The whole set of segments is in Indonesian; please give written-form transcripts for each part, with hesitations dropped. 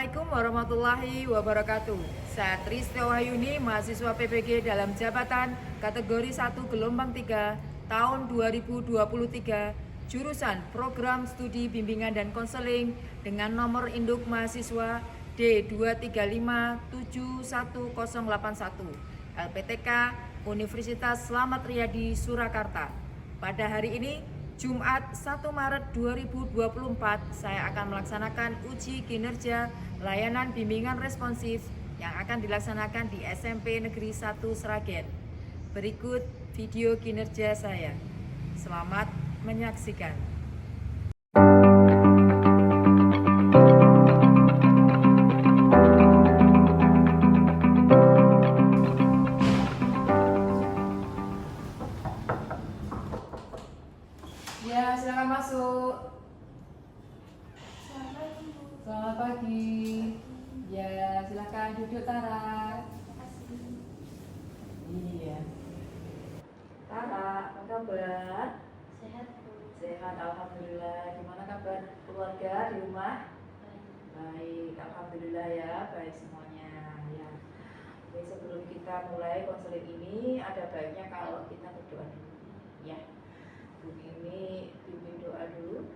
Assalamualaikum warahmatullahi wabarakatuh. Saya Tristia Wahyuni, mahasiswa PPG dalam jabatan kategori 1 gelombang 3 tahun 2023, jurusan Program Studi Bimbingan dan Konseling dengan nomor induk mahasiswa D2357101 LPTK Universitas Slamet Riyadi Surakarta. Pada hari ini Jumat 1 Maret 2024, saya akan melaksanakan uji kinerja layanan bimbingan responsif yang akan dilaksanakan di SMP Negeri 1 Sragen. Berikut video kinerja saya. Selamat menyaksikan. Ya, silakan masuk. Selamat pagi. Ya, silakan duduk Tara. Iya. Tara, apa kabar? Sehat, Bu. Sehat, alhamdulillah. Gimana kabar keluarga di rumah? Baik, alhamdulillah ya, baik semuanya. Ya. Oke, sebelum kita mulai konseling ini, ada baiknya kalau kita berdoa dulu. Ya. Ini bimbing doa dulu.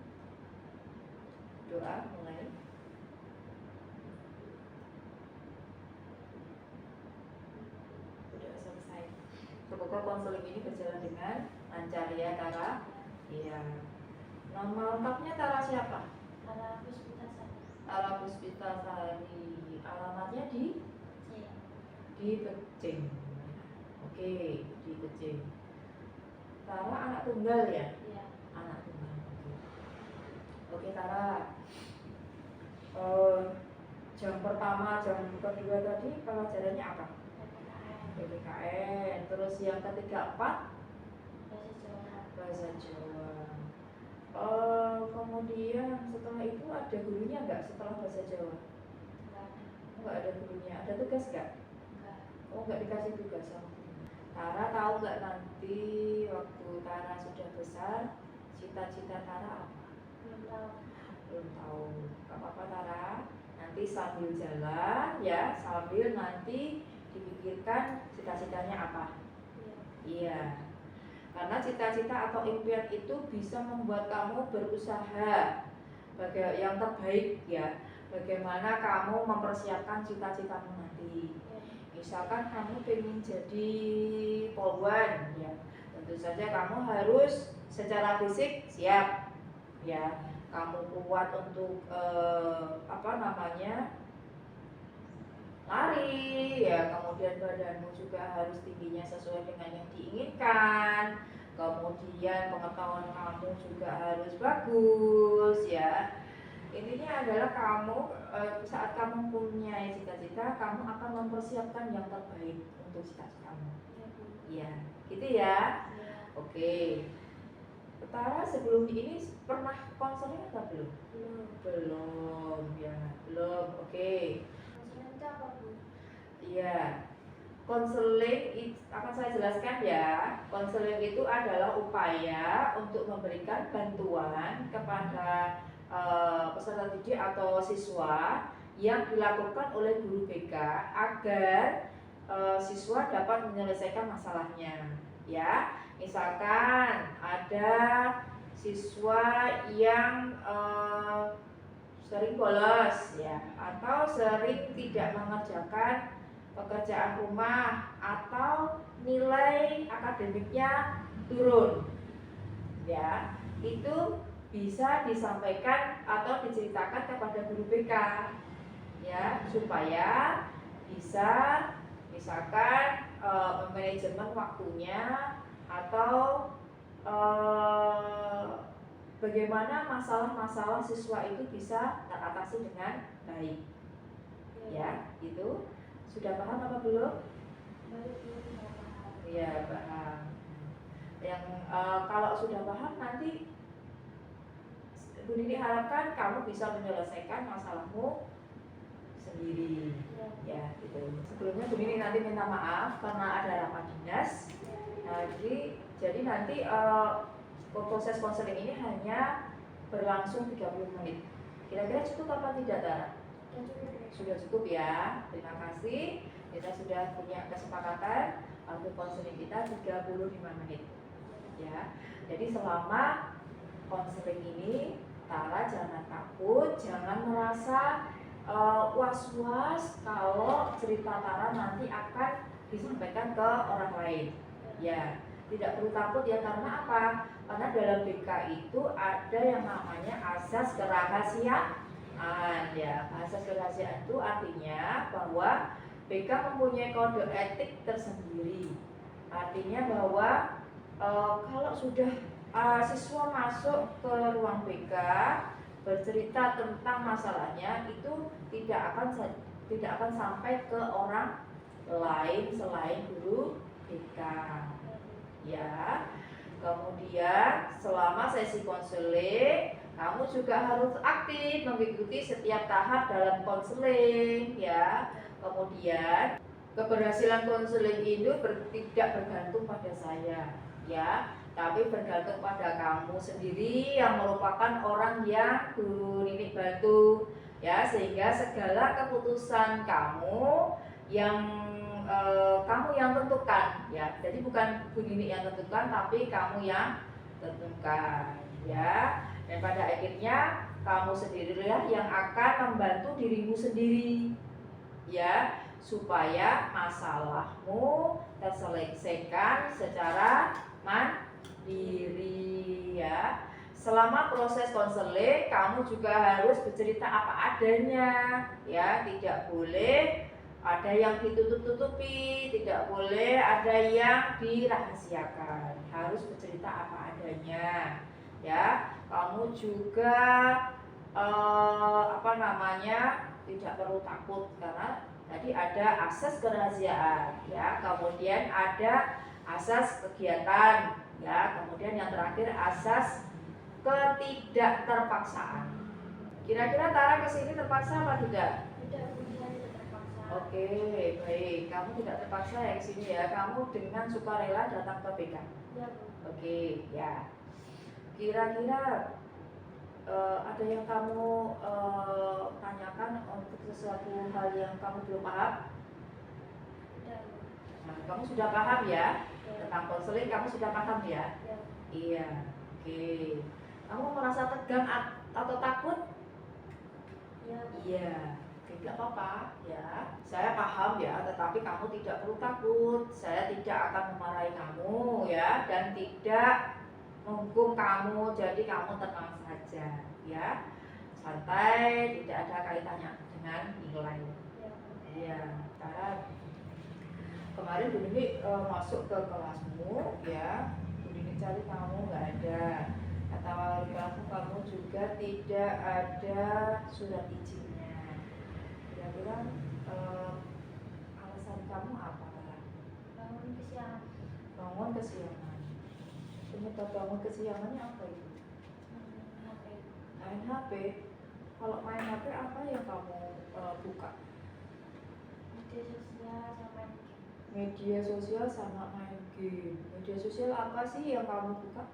Doa mulai. Sudah selesai. Semoga konseling ini berjalan dengan lancar ya Tara. Iya. Nama lengkapnya Tara siapa? Tara Puspitasari. Tara Puspitasari. Alamatnya di Beceng. Oke, di Beceng. Tara anak tunggal ya? Iya. Anak tunggal. Oke Tara. Jam pertama, jam kedua tadi pelajarannya apa? PPKN. Terus yang ketiga, 4 bahasa Jawa. Kemudian setelah itu ada gurunya nggak setelah bahasa Jawa? Nggak ada gurunya. Ada tugas nggak? Oh, nggak dikasih tugas sama gurunya. Tara tahu nggak nanti waktu Tara sudah besar cita-cita Tara apa? Belum tahu. Belum tahu. Gak apa-apa Tara. Nanti sambil jalan ya, sambil nanti dipikirkan cita-citanya apa. Iya. Karena cita-cita atau impian itu bisa membuat kamu berusaha yang terbaik ya. Bagaimana kamu mempersiapkan cita-citamu nanti. Misalkan kamu ingin jadi polwan ya, tentu saja kamu harus secara fisik siap ya. Kamu kuat untuk lari ya, kemudian badanmu juga harus tingginya sesuai dengan yang diinginkan, kemudian pengetahuan kamu juga harus bagus ya. Intinya adalah kamu saat kamu punya cita-cita, kamu akan mempersiapkan yang terbaik untuk cita-citamu. Iya, gitu ya. Oke. Tara sebelum ini pernah konseling atau belum? Belum ya, belum. Oke. Konseling itu apa, Bu? Iya. Konseling akan saya jelaskan ya. Konseling itu adalah upaya untuk memberikan bantuan kepada peserta didik atau siswa yang dilakukan oleh guru BK agar siswa dapat menyelesaikan masalahnya. Ya, misalkan ada siswa yang sering bolos ya, atau sering tidak mengerjakan pekerjaan rumah, atau nilai akademiknya turun ya, itu bisa disampaikan atau diceritakan kepada guru BK ya, supaya bisa misalkan manajemen waktunya, atau bagaimana masalah-masalah siswa itu bisa teratasi dengan baik ya. Itu sudah paham apa belum? Ya, paham. Yang kalau sudah paham, nanti Bu Nini harapkan kamu bisa menyelesaikan masalahmu sendiri ya, gitu. Sebelumnya Bu Nini nanti minta maaf karena ada rapat dinas. Jadi nanti proses konseling ini hanya berlangsung 30 menit. Kira-kira cukup apa tidak, Tara? Sudah cukup ya. Terima kasih. Kita sudah punya kesepakatan waktu konseling kita 35 menit. Ya. Jadi selama konseling ini Tara jangan takut, jangan merasa was-was kalau cerita Tara nanti akan disampaikan ke orang lain. Ya, tidak perlu takut ya, karena apa? Karena dalam BK itu ada yang namanya asas kerahasiaan. Ya, asas kerahasiaan itu artinya bahwa BK mempunyai kode etik tersendiri. Artinya bahwa kalau sudah siswa masuk ke ruang BK bercerita tentang masalahnya, itu tidak akan sampai ke orang lain selain guru BK. Ya. Kemudian selama sesi konseling kamu juga harus aktif mengikuti setiap tahap dalam konseling ya. Kemudian keberhasilan konseling itu tidak bergantung pada saya ya, tapi bergantung pada kamu sendiri yang merupakan orang yang guru Ninik bantu ya, sehingga segala keputusan kamu yang kamu yang tentukan ya. Jadi bukan Bu Ninik yang tentukan, tapi kamu yang tentukan ya. Dan pada akhirnya kamu sendirilah yang akan membantu dirimu sendiri ya, supaya masalahmu terselesaikan secara mandiri ya. Selama proses konseling kamu juga harus bercerita apa adanya ya, tidak boleh ada yang ditutup-tutupi, tidak boleh ada yang dirahasiakan, harus bercerita apa adanya ya. Kamu juga tidak perlu takut, karena tadi ada asas kerahasiaan ya, kemudian ada asas kegiatan ya, kemudian yang terakhir asas ketidakterpaksaan. Kira-kira Tara kesini terpaksa apa tidak? Oke, baik. Kamu tidak terpaksa ya kesini ya. Kamu dengan sukarela datang ke BK. Ya, Oke, ya. Kira-kira ada yang kamu tanyakan untuk sesuatu hal yang kamu belum paham? Nah, kamu sudah paham ya? Tentang konseling kamu sudah paham ya? Iya. Oke. Kamu merasa tegang atau takut? Iya. Tidak apa-apa ya, saya paham ya, tetapi kamu tidak perlu takut. Saya tidak akan memarahi kamu ya, dan tidak menghukum kamu, jadi kamu tenang saja ya, santai, tidak ada kaitannya dengan nilai. Iya, karena kemarin Bu Nini masuk ke kelasmu ya, Bu Nini cari kamu nggak ada, kata wali kelasmu kamu juga tidak ada surat izin. Kira-kira alasan kamu apa? Bangun kesiangan. Penyebab bangun kesiangannya apa itu? Main HP. Kalau main HP apa yang kamu buka? Media sosial sama main game. Media sosial apa sih yang kamu buka?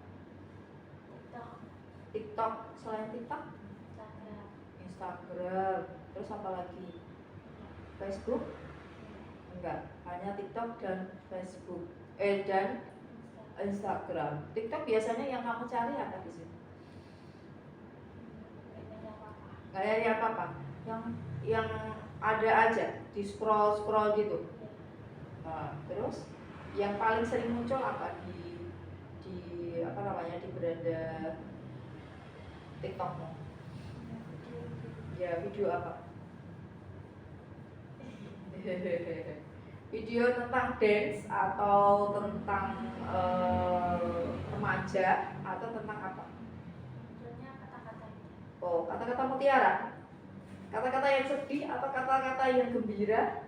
TikTok. Selain TikTok? Instagram. Terus apa lagi? Facebook? Enggak, hanya TikTok dan Facebook. Dan Instagram. TikTok biasanya yang kamu cari apa di sini? Nggak nyari apa-apa. Yang ada aja di scroll gitu. Nah, terus yang paling sering muncul apa di di beranda TikTokmu? Ya, video apa? Video tentang dance atau tentang remaja atau tentang apa? Oh, kata-kata mutiara. Kata-kata yang sedih atau kata-kata yang gembira?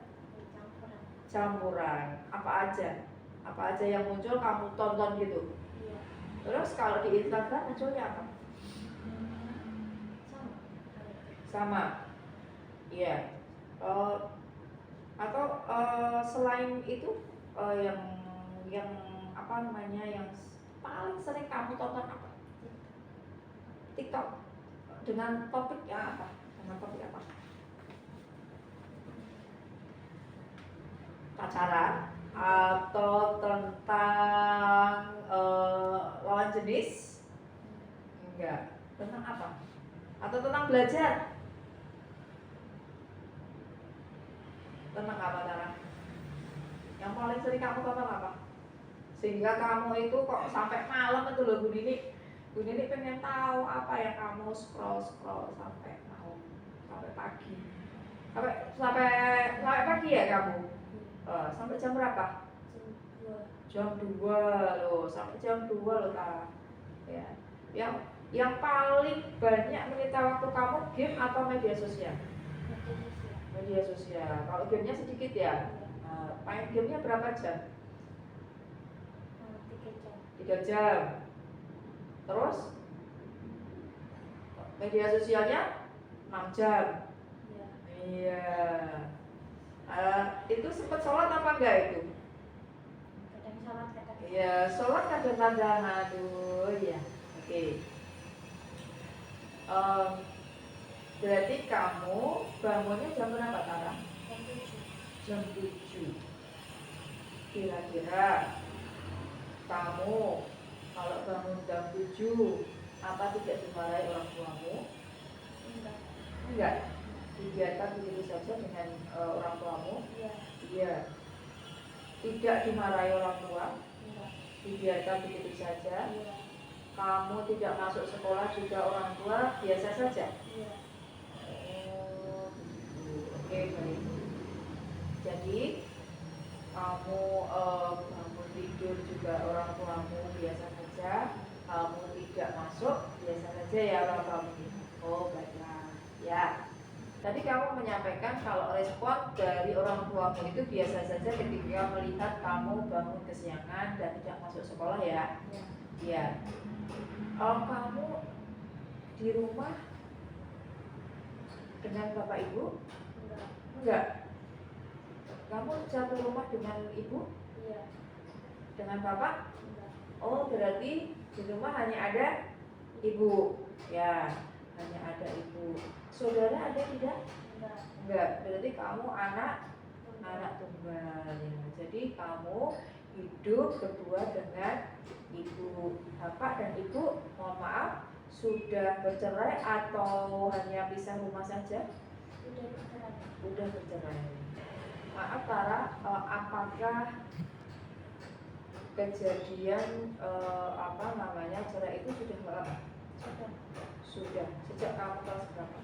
Campuran. Apa aja? Apa aja yang muncul kamu tonton gitu? Terus kalau di Instagram munculnya apa? Sama. Iya. Atau selain itu yang apa namanya, yang paling sering kamu tonton apa? TikTok. Dengan topik ya apa? Dengan topik apa? pacaran atau tentang lawan jenis? Enggak. Tentang apa? Atau tentang belajar? Tentang apa, Tara? Yang paling sering kamu tonton apa? Sehingga kamu itu kok sampai malam itu loh Bu Nini pengen tahu apa yang kamu scroll sampai malam, sampai pagi. Sampai pagi ya kamu? Sampai jam berapa? Jam 2. Jam 2 loh, sampai jam 2 loh Tara. Ya. Yang paling banyak menyita waktu kamu game atau media sosial? Media sosial. Kalau gamenya sedikit ya. Main gamenya berapa jam? 3 jam. Terus media sosialnya 6 jam. Iya. Itu sempat sholat apa enggak itu? Kadang sholat, kadang. Iya, sholat kadang-kadang. Aduh, ya. Oke. Berarti kamu bangunnya jam berapa, Tara? Jam 7. Kira-kira kamu kalau bangun jam 7 apa tidak dimarahi orang tuamu? Enggak. Dibiarkan begitu saja dengan orang tuamu? Iya. Tidak dimarahi orang tua? Dibiarkan begitu saja? Kamu tidak masuk sekolah juga orang tua biasa saja? Oke, baik. Jadi kamu bangun tidur juga orang tuamu biasa saja, kamu tidak masuk biasa saja ya orang tuamu. Oh baiklah, ya. Tadi kamu menyampaikan kalau respon dari orang tuamu itu biasa saja ketika melihat kamu bangun kesiangan dan tidak masuk sekolah ya. Ya. Kamu di rumah dengan bapak ibu? Enggak. Kamu satu rumah dengan ibu? Iya. Dengan bapak? Enggak. Oh, berarti di rumah hanya ada ibu. Ya, hanya ada ibu. Saudara ada tidak? Enggak. Enggak. Berarti kamu anak tunggal ya. Jadi kamu hidup berdua dengan ibu. Bapak dan ibu, mohon maaf, sudah bercerai atau hanya pisah rumah saja? Sudah bercerai. Maaf Tara, apakah kejadian cerai itu sudah lama? Sudah. Sejak kamu kelas berapa?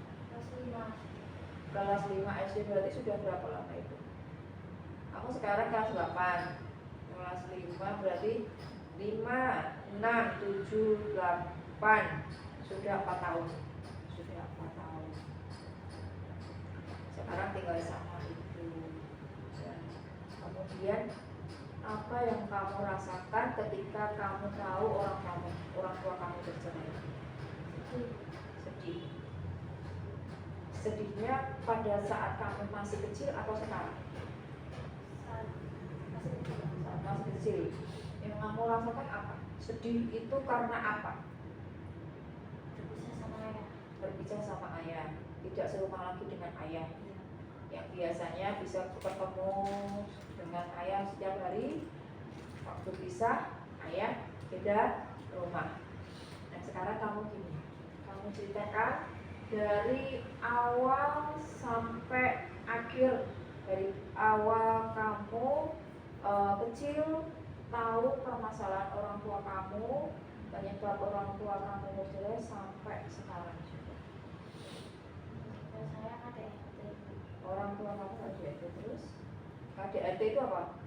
Kelas 5 SD, berarti sudah berapa lama itu? Kamu sekarang kelas 8. Kelas 5 berarti 5, 6, 7, 8. Sudah 4 tahun. Sudah 4 tahun. Sekarang tinggal sama ibu. Kemudian apa yang kamu rasakan ketika kamu tahu orang tua kamu bercerai? Sedih. Sedihnya pada saat kamu masih kecil atau sekarang? Saat masih kecil. Yang kamu rasakan apa? Sedih itu karena apa? Berpisah sama ayah. Tidak serumah lagi dengan ayah. Yang biasanya bisa ketemu dengan ayah setiap hari, waktu pisah ayah beda rumah. Nah sekarang kamu gini, kamu ceritakan dari awal sampai akhir, dari awal kamu kecil tahu permasalahan orang tua kamu, penyebab orang tua kamu bercerai sampai sekarang juga. Saya ada Orang tua kamu KDRT terus? KDRT itu apa?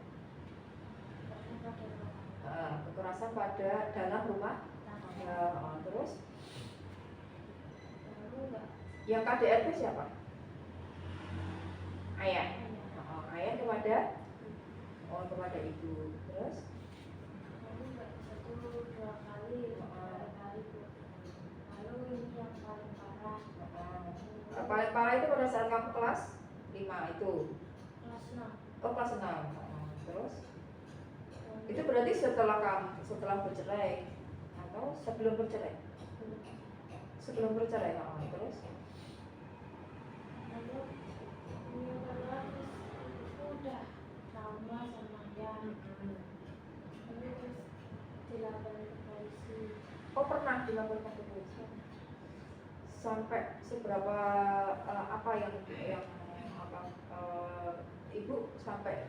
Kekerasan pada dalam rumah tangga. Terus? Yang KDRT siapa? Ayah. Ayah kepada? Kepada ibu. Terus? Satu, 2 kali, 3 kali. Lalu ini yang paling parah. Paling parah itu pada saat kamu kelas 5 itu? Kelas 6. Kelas 6. Terus? Itu berarti setelah bercerai atau sebelum bercerai? Sebelum bercerai. Terus? Lalu ini udah trauma dilaporkan ke polisi. Sampai seberapa apa yang apa ibu sampai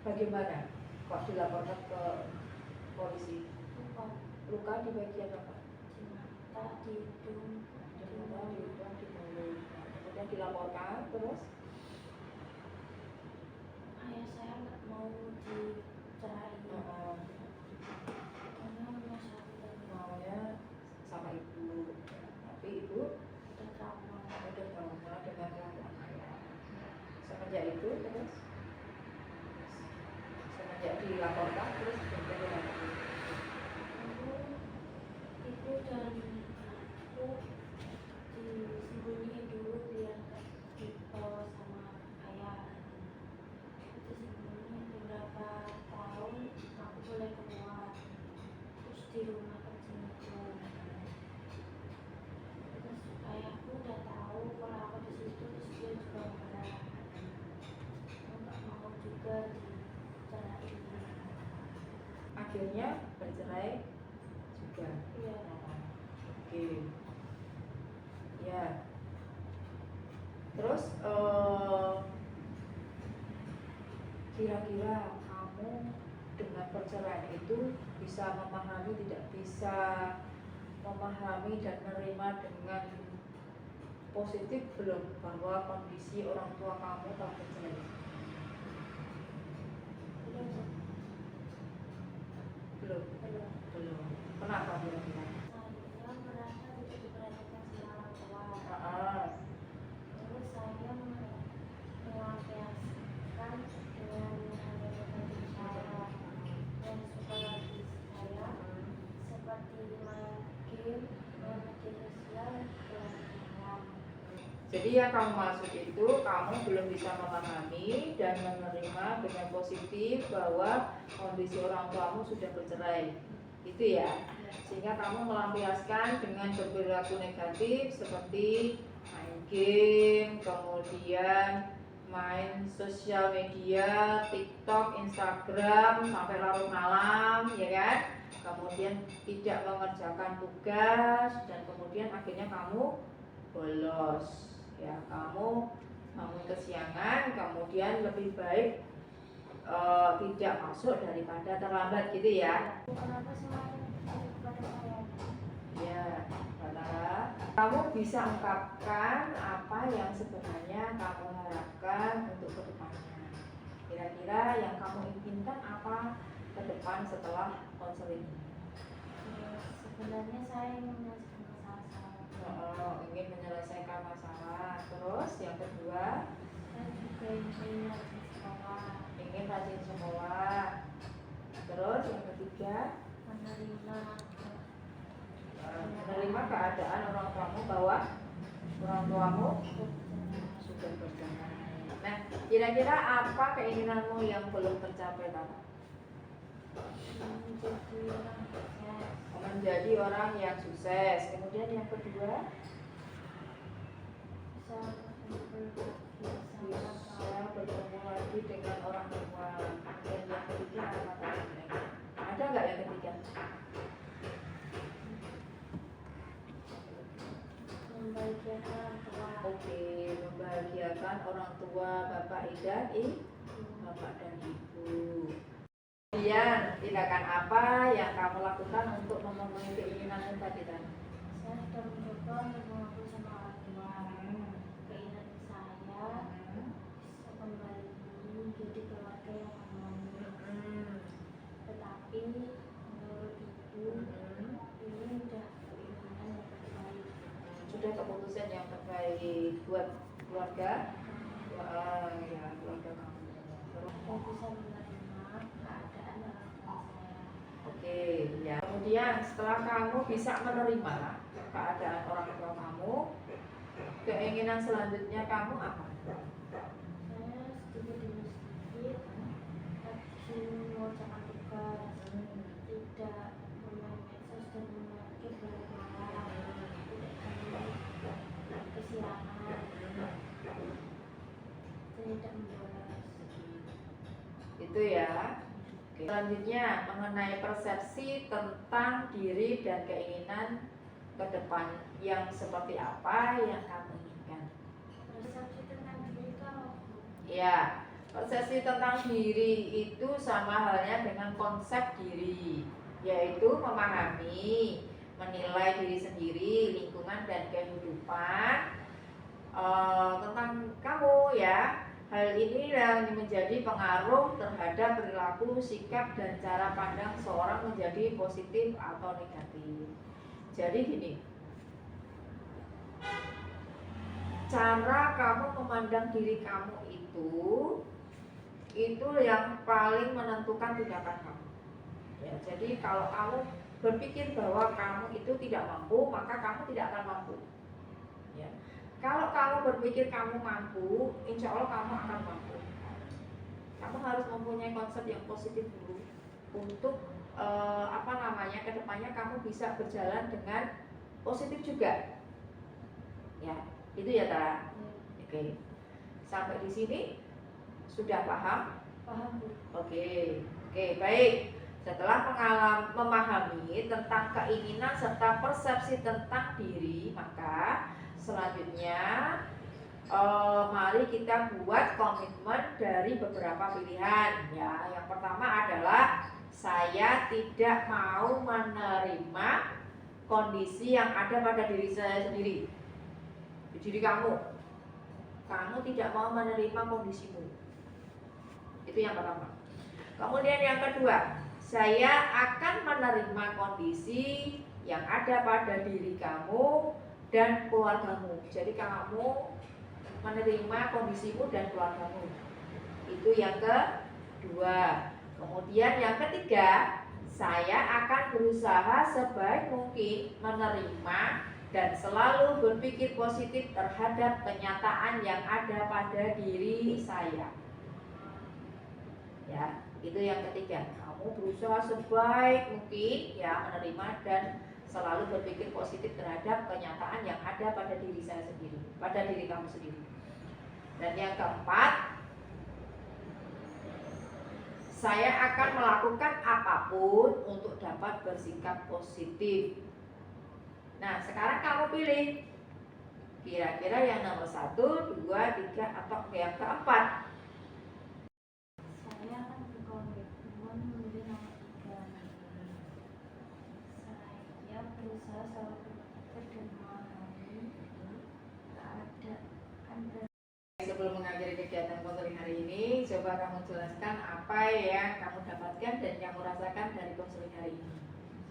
bagaimana kok dilaporkan ke polisi? Luka di bagian apa? Di mata, di hidung, Di mata, di hidung, di mulut. Kemudian dilaporkan terus? ayah saya nggak mau dicerai karena masalah Maunya sama ibu, tapi ibu udah trauma. udah trauma dengan kelakuan ayah. Semenjak itu terus, semenjak dilaporkan terus bagaimana? Lalu ibu dan aku disembunyiin dulu biar nggak dibawa sama ayah. Disembunyiin beberapa tahun, aku boleh keluar terus di rumah kecil itu. Terus ayahku udah tahu kalau aku di situ, terus dia juga marah. Aku nggak mau juga dicerai. Akhirnya bercerai juga. Iya. Oke. Ya. Terus kira-kira kamu dengan perceraian itu bisa memahami, tidak bisa memahami dan menerima dengan positif belum bahwa kondisi orang tua kamu telah bercerai? Belum. Belum. Kenapa kira-kira? Saya merasa tidak diperhatikan sama orang tua. Ah, Terus saya melampiaskan dengan menghadapi diri saya dan suka lagi saya seperti main game, main media sosial, dan malam. Jadi yang kamu maksud itu kamu belum bisa memahami dan menerima dengan positif bahwa kondisi orang tuamu sudah bercerai, itu ya. Sehingga kamu melampiaskan dengan berperilaku negatif seperti main game, kemudian main sosial media, TikTok, Instagram sampai larut malam, ya kan? Kemudian tidak mengerjakan tugas dan kemudian akhirnya kamu bolos. Ya, kamu bangun kesiangan, kemudian lebih baik tidak masuk daripada terlambat gitu ya. Kenapa semakin kepada saya? Ya, Batara, kamu bisa ungkapkan apa yang sebenarnya kamu harapkan untuk kedepannya. Kira-kira yang kamu inginkan apa ke depan setelah konseling ini? Sebenarnya saya ingin menyelesaikan masalah saya. Ingin menyelesaikan masalah. Terus yang kedua, Saya juga ingin rajin sekolah, ingin rajin sekolah. Terus yang ketiga, menerima keadaan orang tuamu bahwa orang tuamu sudah bercerai. Nah, kira-kira apa keinginanmu yang belum tercapai tadi? Menjadi orang yang sukses. Kemudian yang kedua, bisa bertemu lagi dengan orang tua. Dan yang ketiga apa tadi? Ada nggak yang ketiga? membahagiakan orang tua. Oke, membahagiakan orang tua Bapak dan Bapak dan Ibu. Kemudian tindakan apa yang kamu lakukan untuk memenuhi keinginanmu tadi? Saya sudah mencoba untuk mengaku sama orang tua. Keinginan saya bisa kembali menjadi keluarga yang harmoni. Tetapi menurut ibu ini sudah keinginan yang terbaik. Sudah keputusan yang terbaik buat keluarga. Ya, keluarga kamu. Saya bisa menerima keadaan orang tua saya. Oke, ya. Kemudian setelah kamu bisa menerima keadaan orang tua kamu, keinginan selanjutnya kamu apa? Saya sedikit demi sedikit rajin mengerjakan tugas, tidak bermain medsos dan memakai balik malam, tidak kami kesiangan, tidak membolos. Itu ya. Oke. Selanjutnya mengenai persepsi tentang diri dan keinginan ke depan yang seperti apa yang kamu inginkan. Persepsi tentang diri kamu. Ya, persepsi tentang diri itu sama halnya dengan konsep diri, yaitu memahami, menilai diri sendiri, lingkungan dan kehidupan tentang kamu ya. Hal ini yang menjadi pengaruh terhadap perilaku, sikap, dan cara pandang seorang menjadi positif atau negatif. Jadi gini, cara kamu memandang diri kamu itu yang paling menentukan tindakan kamu. Ya, jadi kalau kamu berpikir bahwa kamu itu tidak mampu, maka kamu tidak akan mampu. Ya. Kalau kamu berpikir kamu mampu, insya Allah kamu akan mampu. Kamu harus mempunyai konsep yang positif dulu untuk kedepannya kamu bisa berjalan dengan positif juga. Ya, itu ya Tara. Oke. Sampai di sini sudah paham? Paham, Bu. Oke, baik. Setelah memahami tentang keinginan serta persepsi tentang diri, maka selanjutnya mari kita buat komitmen dari beberapa pilihan. Ya, yang pertama adalah saya tidak mau menerima kondisi yang ada pada diri saya sendiri. Diri kamu tidak mau menerima kondisimu. Itu yang pertama. Kemudian yang kedua, saya akan menerima kondisi yang ada pada diri kamu dan keluargamu. Jadi kamu menerima kondisimu dan keluargamu. Itu yang kedua. Kemudian yang ketiga, saya akan berusaha sebaik mungkin menerima dan selalu berpikir positif terhadap kenyataan yang ada pada diri saya. Ya, itu yang ketiga. Kamu berusaha sebaik mungkin ya menerima dan selalu berpikir positif terhadap kenyataan yang ada pada diri saya sendiri, pada diri kamu sendiri. Dan yang keempat, saya akan melakukan apapun untuk dapat bersikap positif. Nah, sekarang kamu pilih kira-kira yang nomor 1, 2, 3 atau yang keempat. Saya akan berkomitmen memilih nomor 3. Saya berusaha selalu berpikir dan memahami keadaan. Sebelum mengakhiri kegiatan konseling hari ini, coba kamu jelaskan apa yang kamu dapatkan dan kamu rasakan dari konseling hari ini.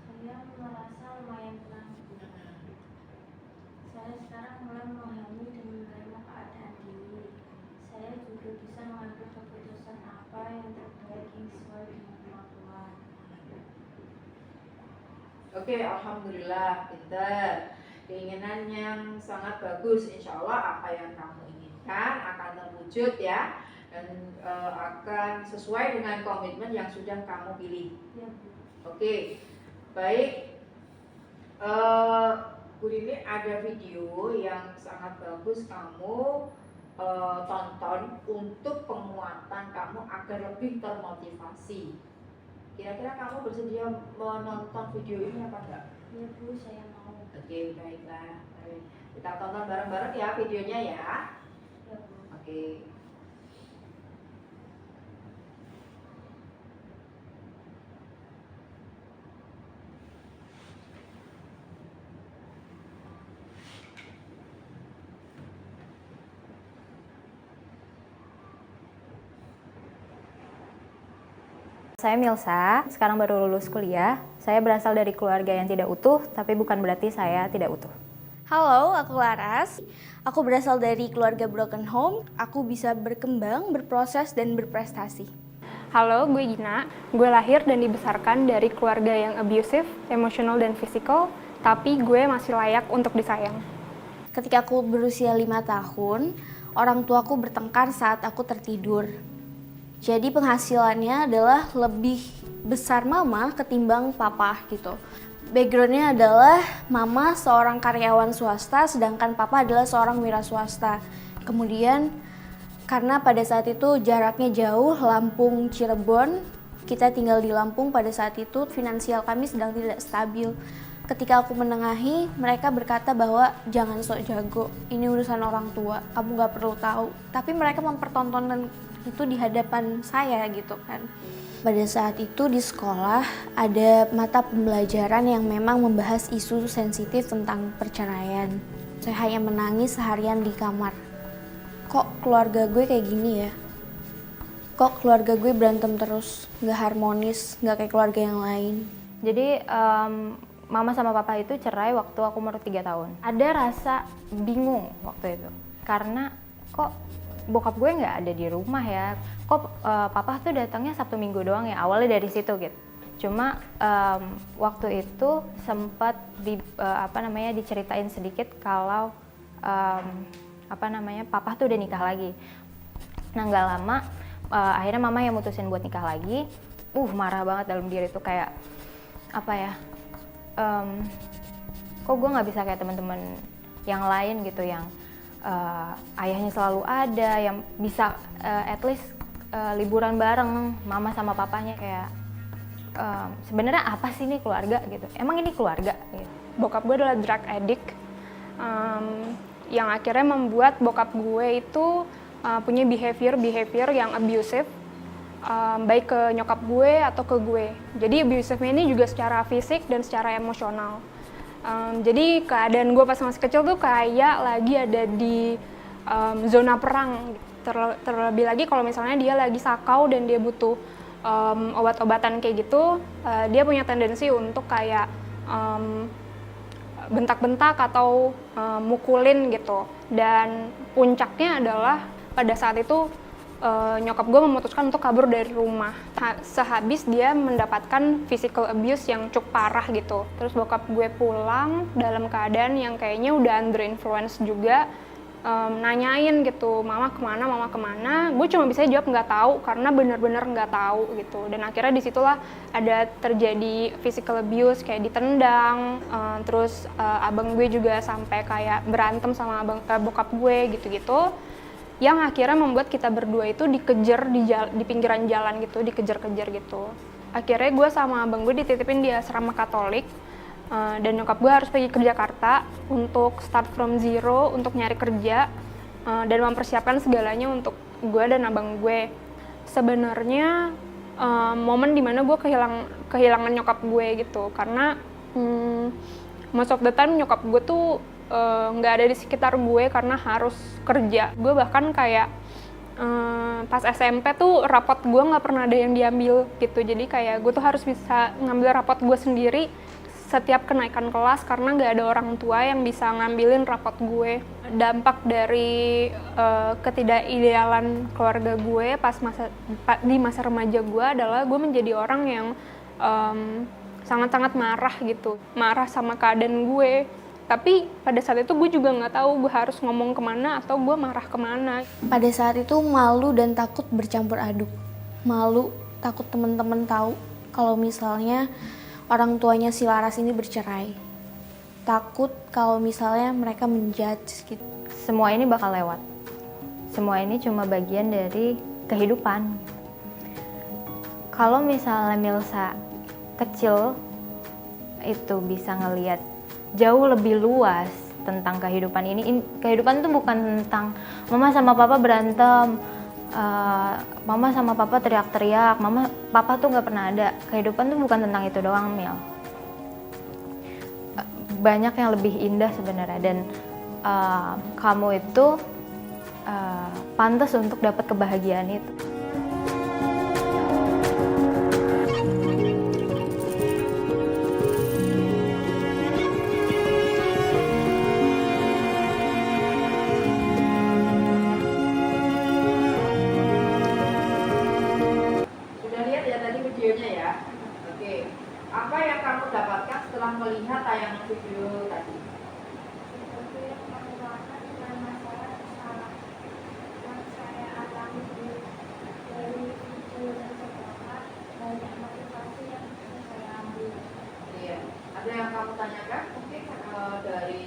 Saya merasa lumayan tenang. Saya sekarang mulai memahami dan menerima keadaan diri. Saya juga bisa mengambil keputusan apa yang terbaik yang sesuai dengan kemampuan. Oke, alhamdulillah, pintar. Keinginan yang sangat bagus. Insya Allah apa yang kamu inginkan akan terwujud ya, dan akan sesuai dengan komitmen yang sudah kamu pilih. Ya, Bu. Oke, baik. Bu Rini ada video yang sangat bagus kamu tonton untuk penguatan kamu agar lebih termotivasi. Kira-kira kamu bersedia menonton video ini apa enggak? Ya, Bu, saya mau. Oke, baiklah. Baik. Kita tonton bareng-bareng ya videonya ya. Ya, Bu. Oke. Saya Milsa, sekarang baru lulus kuliah. Saya berasal dari keluarga yang tidak utuh, tapi bukan berarti saya tidak utuh. Halo, aku Laras. Aku berasal dari keluarga broken home. Aku bisa berkembang, berproses, dan berprestasi. Halo, gue Gina. Gue lahir dan dibesarkan dari keluarga yang abusive, emosional, dan fisikal, tapi gue masih layak untuk disayang. Ketika aku berusia 5 tahun, orang tuaku bertengkar saat aku tertidur. Jadi penghasilannya adalah lebih besar mama ketimbang papa gitu. Backgroundnya adalah mama seorang karyawan swasta, sedangkan papa adalah seorang wira swasta. Kemudian karena pada saat itu jaraknya jauh, Lampung Cirebon, Kita tinggal di Lampung pada saat itu, finansial kami sedang tidak stabil. Ketika aku menengahi, mereka berkata bahwa jangan sok jago, ini urusan orang tua, kamu gak perlu tahu. Tapi mereka mempertontonkan itu di hadapan saya gitu kan. Pada saat itu di sekolah ada mata pembelajaran yang memang membahas isu sensitif tentang perceraian. Saya hanya menangis seharian di kamar. Kok keluarga gue kayak gini ya? Kok keluarga gue berantem terus, gak harmonis, gak kayak keluarga yang lain. Jadi mama sama papa itu cerai waktu aku umur 3 tahun. Ada rasa bingung waktu itu, karena kok bokap gue nggak ada di rumah ya, kok papa tuh datangnya Sabtu Minggu doang ya, awalnya dari situ gitu. Cuma waktu itu sempat diceritain sedikit kalau papa tuh udah nikah lagi. Nah nggak lama akhirnya mama yang mutusin buat nikah lagi. Marah banget dalam diri tuh, kayak apa ya, kok gue nggak bisa kayak teman-teman yang lain gitu, yang ayahnya selalu ada, yang bisa at least liburan bareng mama sama papanya. Kayak sebenarnya apa sih ini keluarga gitu, emang ini keluarga gitu. Bokap gue adalah drug addict, yang akhirnya membuat bokap gue itu punya behavior yang abusive, baik ke nyokap gue atau ke gue. Jadi abusive-nya ini juga secara fisik dan secara emosional. Jadi keadaan gue pas masih kecil tuh kayak lagi ada di zona perang. Terlebih lagi kalau misalnya dia lagi sakau dan dia butuh obat-obatan kayak gitu, dia punya tendensi untuk kayak bentak-bentak atau mukulin gitu. Dan puncaknya adalah pada saat itu nyokap gue memutuskan untuk kabur dari rumah sehabis dia mendapatkan physical abuse yang cukup parah gitu. Terus bokap gue pulang dalam keadaan yang kayaknya udah under influence juga, nanyain gitu, mama kemana. Gue cuma bisa jawab nggak tahu, karena bener-bener nggak tahu gitu. Dan akhirnya disitulah ada terjadi physical abuse, kayak ditendang, terus abang gue juga sampai kayak berantem sama bokap gue gitu-gitu, yang akhirnya membuat kita berdua itu dikejar di pinggiran jalan gitu, dikejar-kejar gitu. Akhirnya gue sama abang gue dititipin di asrama Katolik, dan nyokap gue harus pergi ke Jakarta untuk start from zero, untuk nyari kerja, dan mempersiapkan segalanya untuk gue dan abang gue. Sebenarnya momen dimana gue kehilangan nyokap gue gitu, karena most of the time nyokap gue tuh nggak ada di sekitar gue karena harus kerja. Gue bahkan kayak pas SMP tuh rapot gue nggak pernah ada yang diambil gitu. Jadi kayak gue tuh harus bisa ngambil rapot gue sendiri setiap kenaikan kelas, karena nggak ada orang tua yang bisa ngambilin rapot gue. Dampak dari ketidakidealan keluarga gue di masa remaja gue adalah gue menjadi orang yang sangat-sangat marah gitu, marah sama keadaan gue. Tapi pada saat itu gue juga nggak tahu gue harus ngomong kemana atau gue marah kemana. Pada saat itu malu dan takut bercampur aduk. Malu, takut teman-teman tahu kalau misalnya orang tuanya si Laras ini bercerai. Takut kalau misalnya mereka menjudge gitu. Semua ini bakal lewat. Semua ini cuma bagian dari kehidupan. Kalau misalnya Milsa kecil itu bisa ngelihat jauh lebih luas tentang kehidupan ini. Kehidupan itu bukan tentang mama sama papa berantem, mama sama papa teriak-teriak, papa tuh nggak pernah ada. Kehidupan tuh bukan tentang itu doang, Mil. Banyak yang lebih indah sebenarnya, dan kamu itu pantas untuk dapat kebahagiaan itu. Apa yang kamu dapatkan setelah melihat tayangan video tadi? Itu yang merupakan dengan masalah salah yang saya alami dari video tersebut, banyak motivasi yang bisa saya ambil. Iya. Ada yang kamu tanyakan mungkin dari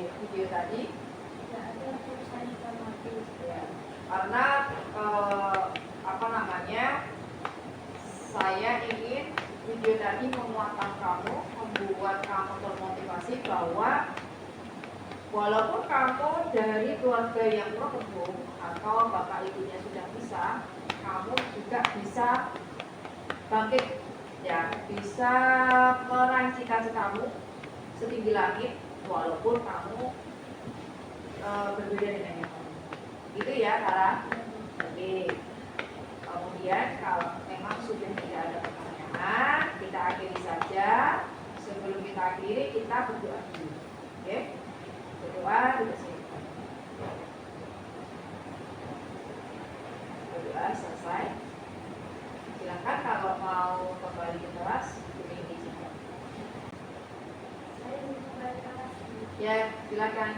video tadi? Tidak ada tulisan informatif. Ya. Karena saya saya ingin video tadi menguatkan kamu, membuat kamu termotivasi bahwa walaupun kamu dari keluarga yang berkembang atau bapak ibunya sudah bisa, kamu juga bisa bangkit, ya, bisa meraih cita-citamu setinggi langit walaupun kamu berbeda dengan yang lain. Itu ya, Kara. Oke. Kemudian kalau memang sudah tidak ada pertanyaan, kita akhiri saja. Sebelum kita akhiri, kita berdoa dulu. Oke? Berdoa di sini. Berdoa selesai. Silakan kalau mau kembali ke kelas, ini diizinkan. Saya ingin kembali ke kelas. Ya, silakan.